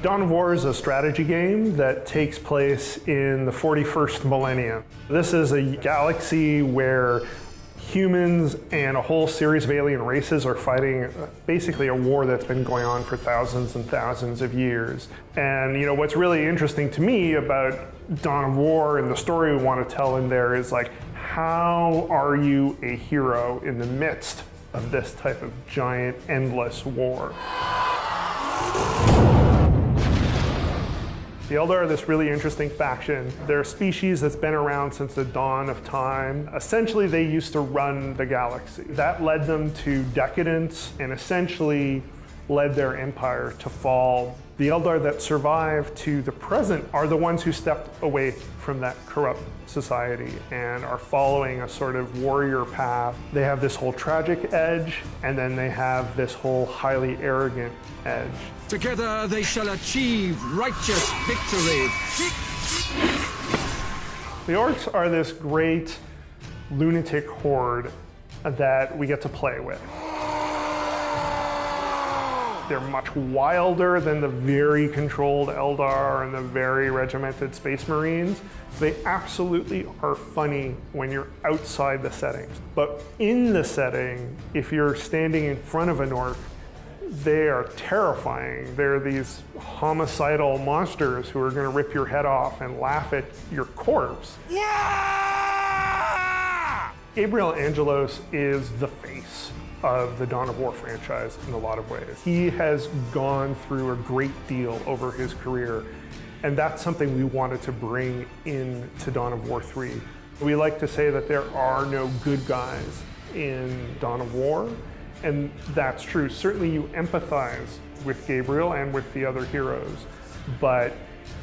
Dawn of War is a strategy game that takes place in the 41st millennium. This is a galaxy where humans and a whole series of alien races are fighting basically a war that's been going on for thousands and thousands of years. And you know, what's really interesting to me about Dawn of War and the story we want to tell in there is like, how are you a hero in the midst of this type of giant, endless war? The Eldar are this really interesting faction. They're a species that's been around since the dawn of time. Essentially, they used to run the galaxy. That led them to decadence and essentially led their empire to fall. The Eldar that survive to the present are the ones who stepped away from that corrupt society and are following a sort of warrior path. They have this whole tragic edge, and then they have this whole highly arrogant edge. Together they shall achieve righteous victory. The orcs are this great lunatic horde that we get to play with. They're much wilder than the very controlled Eldar and the very regimented Space Marines. They absolutely are funny when you're outside the settings. But in the setting, if you're standing in front of an orc, they are terrifying. They're these homicidal monsters who are going to rip your head off and laugh at your corpse. Yeah! Gabriel Angelos is the face of the Dawn of War franchise in a lot of ways. He has gone through a great deal over his career, and that's something we wanted to bring into Dawn of War 3. We like to say that there are no good guys in Dawn of War, and that's true. Certainly you empathize with Gabriel and with the other heroes, but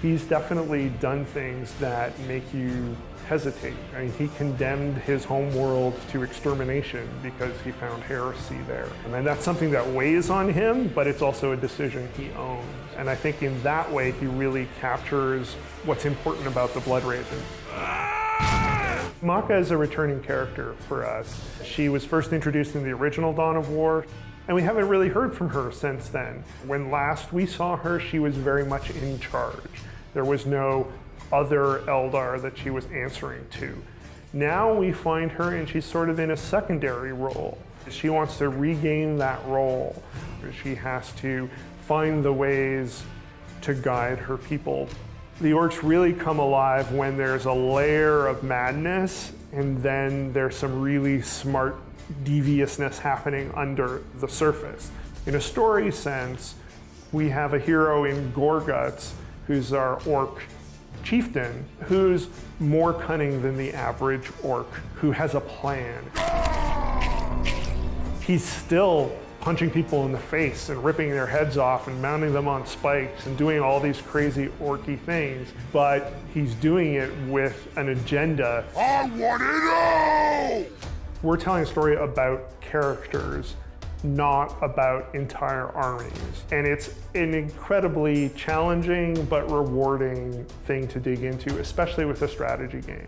he's definitely done things that make you hesitate. I mean, he condemned his home world to extermination because he found heresy there. And that's something that weighs on him, but it's also a decision he owns. And I think in that way, he really captures what's important about the Blood Raven. Maka is a returning character for us. She was first introduced in the original Dawn of War, and we haven't really heard from her since then. When last we saw her, she was very much in charge. There was no other Eldar that she was answering to. Now we find her and she's sort of in a secondary role. She wants to regain that role. She has to find the ways to guide her people. The orcs really come alive when there's a layer of madness and then there's some really smart deviousness happening under the surface. In a story sense, we have a hero in Gorguts who's our orc chieftain, who's more cunning than the average orc, who has a plan. He's still punching people in the face and ripping their heads off and mounting them on spikes and doing all these crazy orky things, but he's doing it with an agenda. I want to know! We're telling a story about characters, not about entire armies. And it's an incredibly challenging but rewarding thing to dig into, especially with a strategy game.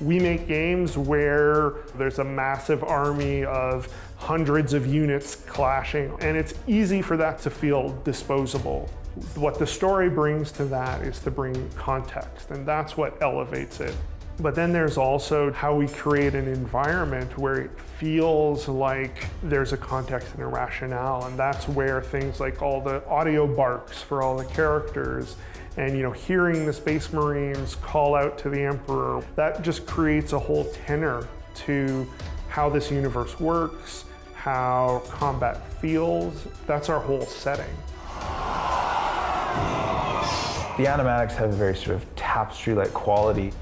We make games where there's a massive army of hundreds of units clashing, and it's easy for that to feel disposable. What the story brings to that is to bring context, and that's what elevates it. But then there's also how we create an environment where it feels like there's a context and a rationale, and that's where things like all the audio barks for all the characters and hearing the Space Marines call out to the Emperor, that just creates a whole tenor to how this universe works, how combat feels. That's our whole setting. The animatics have a very sort of tapestry-like quality.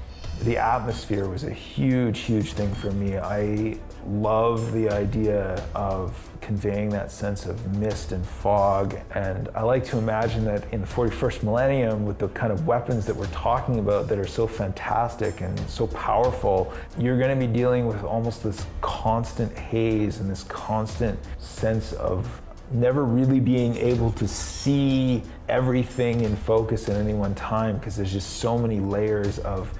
The atmosphere was a huge, huge thing for me. I love the idea of conveying that sense of mist and fog, and I like to imagine that in the 41st millennium, with the kind of weapons that we're talking about that are so fantastic and so powerful, you're going to be dealing with almost this constant haze and this constant sense of never really being able to see everything in focus at any one time, because there's just so many layers of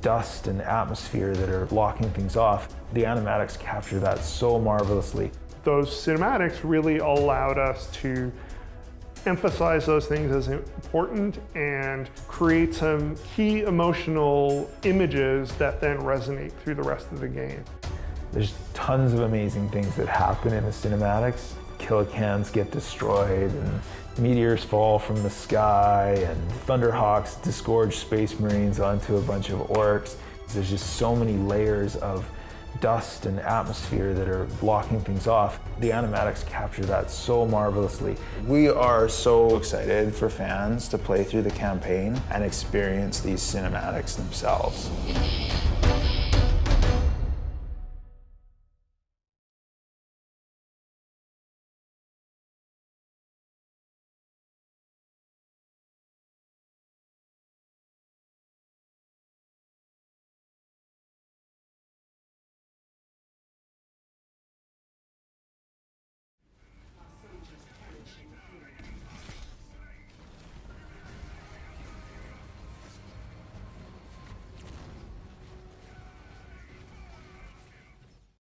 dust and atmosphere that are blocking things off. The animatics capture that so marvelously. Those cinematics really allowed us to emphasize those things as important and create some key emotional images that then resonate through the rest of the game. There's tons of amazing things that happen in the cinematics. Killicans get destroyed, and meteors fall from the sky, and Thunderhawks disgorge space marines onto a bunch of orcs. There's just so many layers of dust and atmosphere that are blocking things off. The animatics capture that so marvelously. We are so excited for fans to play through the campaign and experience these cinematics themselves.